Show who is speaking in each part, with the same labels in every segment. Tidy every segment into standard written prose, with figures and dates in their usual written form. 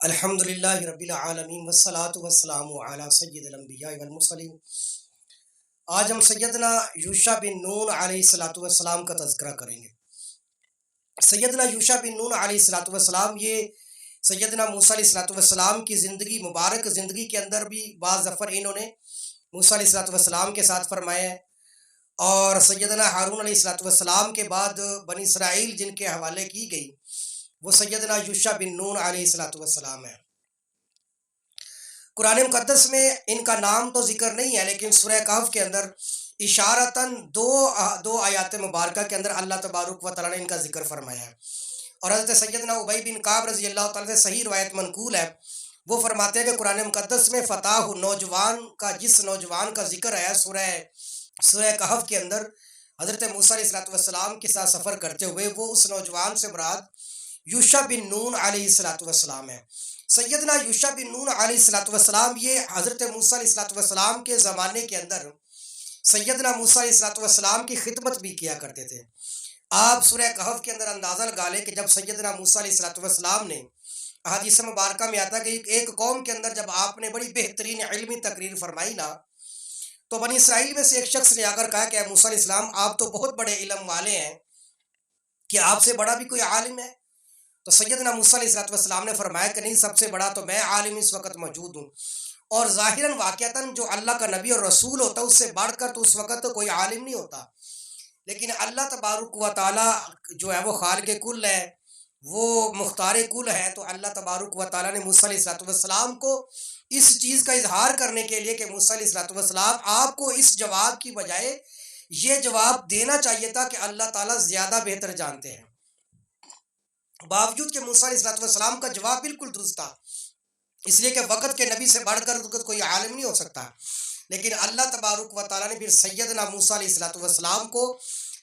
Speaker 1: الحمدللہ رب العالمین والصلاة والسلام علی سید الانبیاء والمرسلین۔ آج ہم سیدنا یوشع بن نون علیہ السلام کا تذکرہ کریں گے۔ سیدنا یوشع بن نون علیہ السلام یہ سیدنا موسیٰ علیہ السلام کی زندگی، مبارک زندگی کے اندر بھی بعض ظفر انہوں نے موسیٰ علیہ السلام کے ساتھ فرمایا ہے، اور سیدنا ہارون علیہ السلام کے بعد بنی اسرائیل جن کے حوالے کی گئی وہ سیدنا یوشع بن نون علیہ السلام ہے۔ قرآن مقدس میں ان کا نام تو ذکر نہیں ہے، لیکن سورہ کہف کے اندر اشارتاً دو آیات مبارکہ کے اندر اللہ تبارک و تعالیٰ نے ان کا ذکر فرمایا ہے۔ اور حضرت سیدنا ابی بن کعب رضی اللہ تعالیٰ سے صحیح روایت منقول ہے، وہ فرماتے ہیں کہ قرآن مقدس میں فتح نوجوان کا، جس نوجوان کا ذکر ہے سورہ کہف کے اندر حضرت موسیٰ علیہ السلام کے ساتھ سفر کرتے ہوئے، وہ اس نوجوان سے مراد یوشع بن نون علیہ السلام ہے۔ سیدنا یوشع بن نون علیہ السلام یہ حضرت موسیٰ علیہ السلام کے زمانے کے اندر سیدنا موسیٰ علیہ السلام کی خدمت بھی کیا کرتے تھے۔ آپ سورہ کہف کے اندر اندازہ لگا لیں کہ جب سیدنا موسیٰ علیہ السلام نے، احادیث مبارکہ میں آتا کہ ایک قوم کے اندر جب آپ نے بڑی بہترین علمی تقریر فرمائی نا، تو بنی اسرائیل میں سے ایک شخص نے آ کر کہا کہ اے موسیٰ علیہ السلام، آپ تو بہت بڑے علم والے ہیں، کہ آپ سے بڑا بھی کوئی عالم ہے؟ تو سیدنا موسیٰ علیہ السلام نے فرمایا کہ نہیں، سب سے بڑا تو میں عالم اس وقت موجود ہوں، اور ظاہراً واقعتاً جو اللہ کا نبی اور رسول ہوتا ہے اس سے بڑھ کر تو اس وقت تو کوئی عالم نہیں ہوتا، لیکن اللہ تبارک و تعالیٰ جو ہے وہ خالق کل ہے، وہ مختار کل ہے۔ تو اللہ تبارک و تعالیٰ نے موسیٰ علیہ السلام کو اس چیز کا اظہار کرنے کے لیے کہ موسیٰ علیہ السلام آپ کو اس جواب کی بجائے یہ جواب دینا چاہیے تھا کہ اللہ تعالیٰ زیادہ بہتر جانتے ہیں، باوجود کہ موسیٰ علیہ السلام کا جواب بالکل درست تھا، اس لیے کہ وقت کے نبی سے بڑھ کر کوئی عالم نہیں ہو سکتا، لیکن اللہ تبارک و تعالیٰ نے پھر سیدنا موسیٰ علیہ السلام کو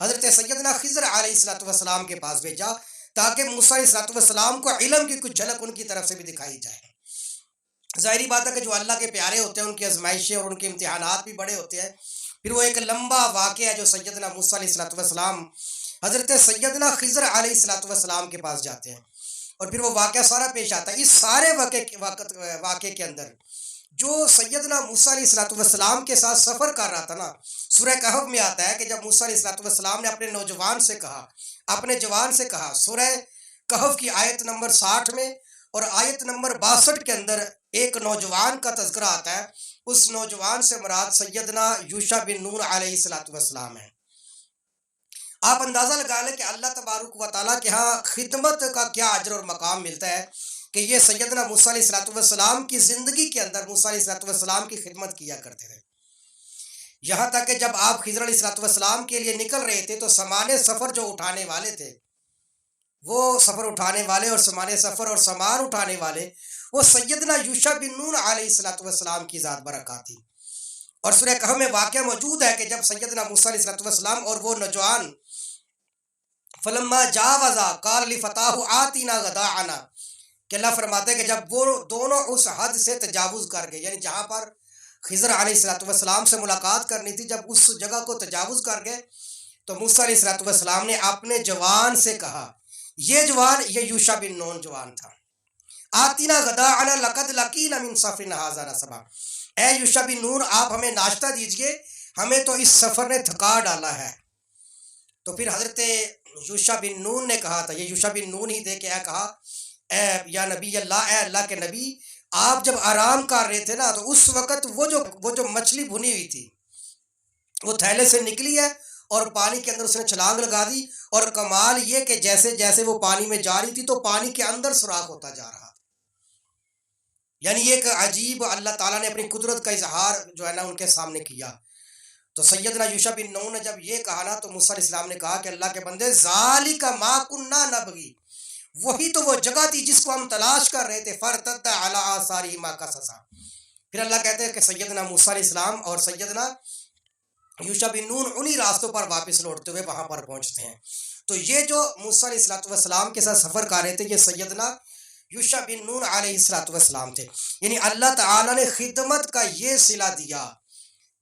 Speaker 1: حضرت سیدنا خضر علیہ السلام کے پاس بھیجا تاکہ موسیٰ علیہ السلام کو علم کی کچھ جھلک ان کی طرف سے بھی دکھائی جائے۔ ظاہری بات ہے کہ جو اللہ کے پیارے ہوتے ہیں ان کی آزمائشیں اور ان کے امتحانات بھی بڑے ہوتے ہیں۔ پھر وہ ایک لمبا واقعہ ہے جو سیدنا موسیٰ علیہ السلام حضرت سیدنا خضر علیہ السلام کے پاس جاتے ہیں، اور پھر وہ واقعہ سارا پیش آتا ہے۔ اس سارے واقعے کے اندر جو سیدنا موسیٰ علیہ السلام کے ساتھ سفر کر رہا تھا نا، سورہ کہف میں آتا ہے کہ جب موسیٰ علیہ السلام نے اپنے جوان سے کہا، سورہ کہف کی آیت نمبر 60 میں اور آیت نمبر 62 کے اندر ایک نوجوان کا تذکرہ آتا ہے، اس نوجوان سے مراد سیدنا یوشع بن نون علیہ السلام ہے۔ آپ اندازہ لگا لیں کہ اللہ تبارک و تعالیٰ کے ہاں خدمت کا کیا اجر اور مقام ملتا ہے کہ یہ سیدنا موسیٰ علیہ السلام کی زندگی کے اندر موسیٰ علیہ السلام کی خدمت کیا کرتے تھے، یہاں تک کہ جب آپ خضر علیہ السلام کے لیے نکل رہے تھے تو سامان سفر جو اٹھانے والے تھے، وہ سفر اٹھانے والے اور سامان سفر اور سامان اٹھانے والے وہ سیدنا یوشع بن نون علیہ السلام کی ذات برکات تھی۔ اور سورہ کہف میں واقعہ موجود ہے کہ جب سیدنا موسیٰ علیہ السلام اور وہ نوجوان فلما جاوزا قال لفتاہ آتینا غداءنا، کہ اللہ فرماتے ہیں کہ جب وہ دونوں اس حد سے تجاوز کر گئے، یعنی جہاں پر خضر علیہ السلام سے ملاقات کرنی تھی، جب اس جگہ کو تجاوز کر گئے تو موسیٰ علیہ السلام نے اپنے جوان سے کہا، یہ جوان یہ یوشع بن نون جوان تھا، آتینا غداءنا لقد لقینا من سفرنا ھذا نصبا، اے یوشع بن نون آپ ہمیں ناشتہ دیجئے، ہمیں تو اس سفر نے تھکا ڈالا ہے۔ تو پھر حضرت یوشع بن نون نے کہا تھا، یہ یوشع بن نون ہی تھے کہ کہا، اے یا نبی اللہ، اے اللہ کے نبی، آپ جب آرام کر رہے تھے نا تو اس وقت وہ جو مچھلی بھنی ہوئی تھی وہ تھیلے سے نکلی ہے اور پانی کے اندر اس نے چھلانگ لگا دی، اور کمال یہ کہ جیسے جیسے وہ پانی میں جا رہی تھی تو پانی کے اندر سوراخ ہوتا جا رہا تھا۔ یعنی یہ ایک عجیب اللہ تعالیٰ نے اپنی قدرت کا اظہار جو ہے نا ان کے سامنے کیا۔ تو سیدنا یوشع بن نون نے جب یہ کہا نا تو موسیٰ علیہ السلام نے کہا کہ اللہ کے بندے، ذالک ما کنا نبغی، وہی تو وہ جگہ تھی جس کو ہم تلاش کر رہے تھے، فرتد علی آثارہما قصصا۔ پھر اللہ کہتے ہیں کہ سیدنا موسیٰ علیہ السلام اور سیدنا یوشع بن نون انہی راستوں پر واپس لوٹتے ہوئے وہاں پر پہنچتے ہیں۔ تو یہ جو موسیٰ علیہ السلام کے ساتھ سفر کر رہے تھے یہ سیدنا یوشع بن نون علیہ السلام تھے، یعنی اللہ تعالیٰ نے خدمت کا یہ صلہ دیا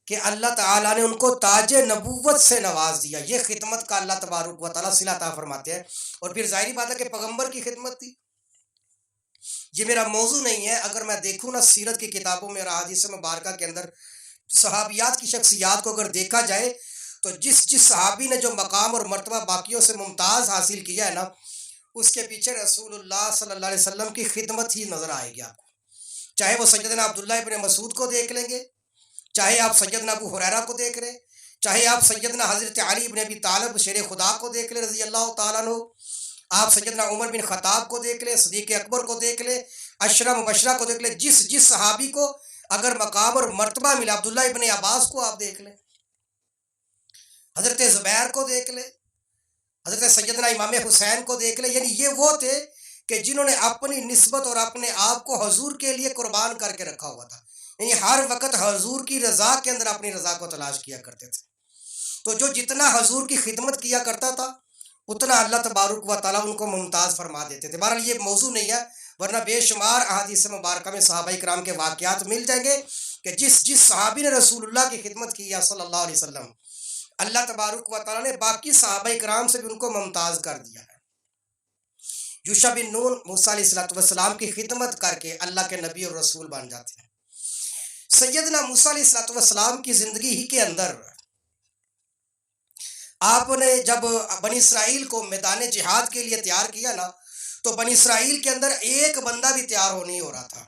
Speaker 1: کہ اللہ تعالیٰ نے ان کو تاج نبوت سے نواز دیا، یہ خدمت کا اللہ تبارک و تعالیٰ صلہ عطا فرماتے ہیں۔ اور پھر ظاہری بات ہے کہ پیغمبر کی خدمت تھی، یہ میرا موضوع نہیں ہے. اگر میں دیکھوں نا سیرت کی کتابوں میں اور احادیث مبارکہ کے اندر صحابیات کی شخصیات کو اگر دیکھا جائے تو جس جس صحابی نے جو مقام اور مرتبہ باقیوں سے ممتاز حاصل کیا ہے نا، اس کے پیچھے رسول اللہ صلی اللہ علیہ وسلم کی خدمت ہی نظر آئے گی آپ کو. چاہے وہ سیدنا عبداللہ ابن مسعود کو دیکھ لیں گے، چاہے آپ سیدنا ابو ہریرہ کو دیکھ رہے، چاہے آپ سیدنا حضرت علی ابن ابی طالب شیر خدا کو دیکھ لیں رضی اللہ تعالیٰ عنہ، آپ سیدنا عمر بن خطاب کو دیکھ لیں، صدیق اکبر کو دیکھ لیں، عشرہ مبشرہ کو دیکھ لیں. جس جس صحابی کو اگر مقام اور مرتبہ ملا، عبداللہ ابن عباس کو آپ دیکھ لیں، حضرت زبیر کو دیکھ لیں، حضرت سیدنا امام حسین کو دیکھ لیں. یعنی یہ وہ تھے کہ جنہوں نے اپنی نسبت اور اپنے آپ کو حضور کے لیے قربان کر کے رکھا ہوا تھا. یعنی ہر وقت حضور کی رضا کے اندر اپنی رضا کو تلاش کیا کرتے تھے. تو جو جتنا حضور کی خدمت کیا کرتا تھا اتنا اللہ تبارک و تعالیٰ ان کو ممتاز فرما دیتے تھے. بہرحال یہ موضوع نہیں ہے، ورنہ بے شمار احادیث مبارکہ میں صحابہ کرام کے واقعات مل جائیں گے کہ جس جس صحابی نے رسول اللہ کی خدمت کی ہے صلی اللہ علیہ وسلم، اللہ تبارک و تعالیٰ نے باقی صحابہ کرام سے بھی ان کو ممتاز کر دیا ہے. یوشع بن نون موسیٰ علیہ السلام کی خدمت کر کے اللہ کے نبی اور رسول بن جاتے ہیں. سیدنا موسیٰ علیہ السلام کی زندگی ہی کے اندر آپ نے جب بنی اسرائیل کو میدان جہاد کے لیے تیار کیا نا، تو بنی اسرائیل کے اندر ایک بندہ بھی تیار نہیں ہو رہا تھا.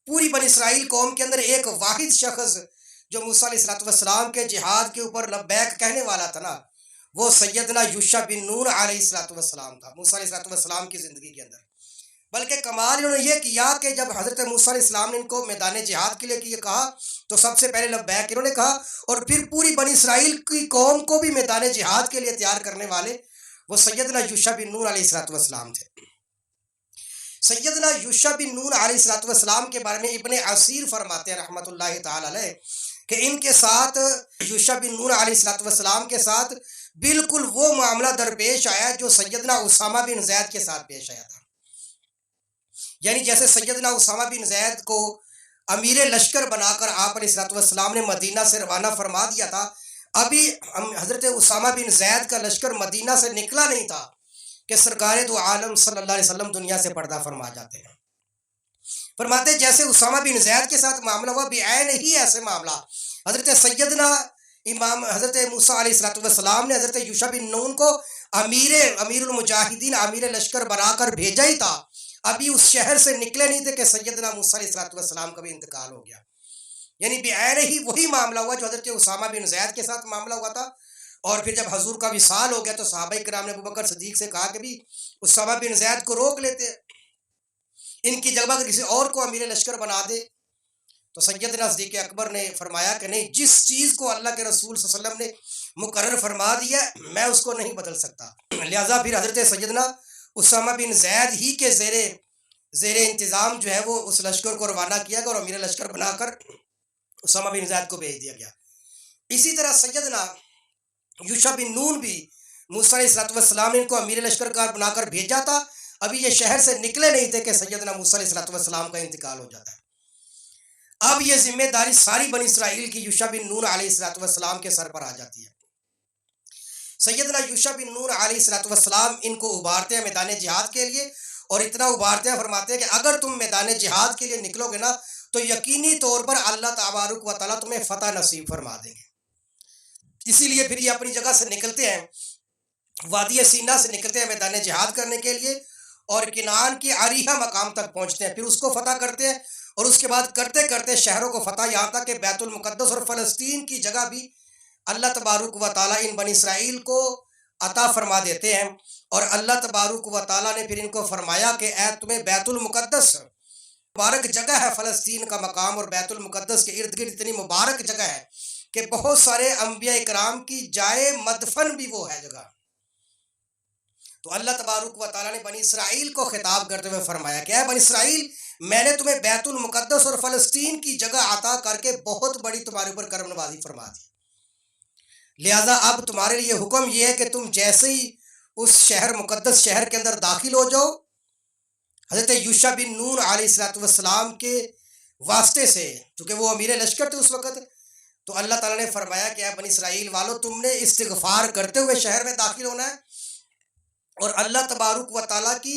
Speaker 1: پوری بنی اسرائیل قوم کے اندر ایک واحد شخص جو موسیٰ علیہ السلام کے جہاد کے اوپر لبیک کہنے والا تھا نا، وہ سیدنا یوشع بن نون علیہ السلام تھا موسیٰ علیہ السلام کی زندگی کے اندر. بلکہ کمال انہوں نے یہ کیا کہ جب حضرت موسیٰ علیہ السلام نے ان کو میدان جہاد کے لیے یہ کہا تو سب سے پہلے لبیک انہوں نے کہا، اور پھر پوری بنی اسرائیل کی قوم کو بھی میدان جہاد کے لیے تیار کرنے والے وہ سیدنا یوشع بن نون علیہ السلام تھے. سیدنا یوشع بن نون علیہ السلام کے بارے میں ابن عثیر فرماتے ہیں رحمۃ اللہ تعالی علیہ کہ ان کے ساتھ یوشع بن نون علیہ السلام کے ساتھ بالکل وہ معاملہ درپیش آیا جو سیدنا اسامہ بن زید کے ساتھ پیش آیا تھا. یعنی جیسے سیدنا اسامہ بن زید کو امیر لشکر بنا کر آپ علیہ السلام نے مدینہ سے روانہ فرما دیا تھا، ابھی حضرت اسامہ بن زید کا لشکر مدینہ سے نکلا نہیں تھا کہ سرکار دو عالم صلی اللہ علیہ وسلم دنیا سے پردہ فرما جاتے ہیں. فرماتے جیسے اسامہ بن زید کے ساتھ معاملہ ہوا، بعین ہی ایسے معاملہ حضرت سیدنا امام حضرت موسیٰ علیہ السلام نے حضرت یوشع بن نون کو امیر المجاہدین امیر لشکر بنا کر بھیجا ہی تھا. ابھی اس شہر سے نکلے نہیں تھے کہ سیدنا موسیٰ علیہ السلام کا بھی انتقال ہو گیا. یعنی بعین ہی وہی معاملہ ہوا جو حضرت اسامہ بن زید کے ساتھ معاملہ ہوا تھا. اور پھر جب حضور کا وصال ہو گیا تو صحابہ کرام نے ابوبکر صدیق سے کہا کہ بھی اسامہ بن زید کو روک لیتے، ان کی جگہ اگر کسی اور کو امیر لشکر بنا دے. تو سیدنا صدیق اکبر نے فرمایا کہ نہیں، جس چیز کو اللہ کے رسول صلی اللہ علیہ وسلم نے مقرر فرما دیا میں اس کو نہیں بدل سکتا. لہٰذا پھر حضرت سیدنا اسامہ بن زید ہی کے زیر انتظام جو ہے وہ اس لشکر کو روانہ کیا گیا اور امیر لشکر بنا کر اسامہ بن زید کو بھیج دیا گیا. اسی طرح سیدنا یوشع بن نون بھی موسیٰ علیہ السلام نے ان کو امیر لشکر کا بنا کر بھیجا تھا. ابھی یہ شہر سے نکلے نہیں تھے کہ سیدنا موسیٰ علیہ السلام کا انتقال ہو جاتا ہے. اب یہ ذمہ داری ساری بنی اسرائیل کی یوشع بن نون علیہ السلام کے سر پر آ جاتی ہے. سیدنا یوشع بن نون علیہ السلام ان کو ابھارتے ہیں میدان جہاد کے لیے، اور اتنا ابھارتے ہیں، فرماتے ہیں کہ اگر تم میدان جہاد کے لیے نکلو گے نا تو یقینی طور پر اللہ تبارک و تعالیٰ تمہیں فتح نصیب فرما دیں گے. اسی لیے پھر یہ اپنی جگہ سے نکلتے ہیں، وادی سینا سے نکلتے ہیں میدان جہاد کرنے کے لیے، اور کنعان کی عریحہ مقام تک پہنچتے ہیں. پھر اس کو فتح کرتے ہیں، اور اس کے بعد کرتے کرتے شہروں کو فتح، یہاں تک کہ بیت المقدس اور فلسطین کی جگہ بھی اللہ تبارک و تعالیٰ ان بنی اسرائیل کو عطا فرما دیتے ہیں. اور اللہ تبارک و تعالیٰ نے پھر ان کو فرمایا کہ اے تمہیں بیت المقدس، مبارک جگہ ہے فلسطین کا مقام، اور بیت المقدس کے ارد گرد اتنی مبارک جگہ ہے کہ بہت سارے انبیاء اکرام کی جائے مدفن بھی وہ ہے جگہ. تو اللہ تبارک و تعالیٰ نے بنی اسرائیل کو خطاب کرتے ہوئے فرمایا کہ اے بنی اسرائیل، میں نے تمہیں بیت المقدس اور فلسطین کی جگہ عطا کر کے بہت بڑی تمہارے اوپر کرم نوازی فرما دی. لہٰذا اب تمہارے لیے حکم یہ ہے کہ تم جیسے ہی اس شہر مقدس شہر کے اندر داخل ہو جاؤ، حضرت یوشع بن نون علیہ السلام کے واسطے سے، چونکہ وہ امیر لشکر تھے اس وقت، تو اللہ تعالیٰ نے فرمایا کہ اے بنی اسرائیل والو، تم نے استغفار کرتے ہوئے شہر میں داخل ہونا ہے، اور اللہ تبارک و تعالیٰ کی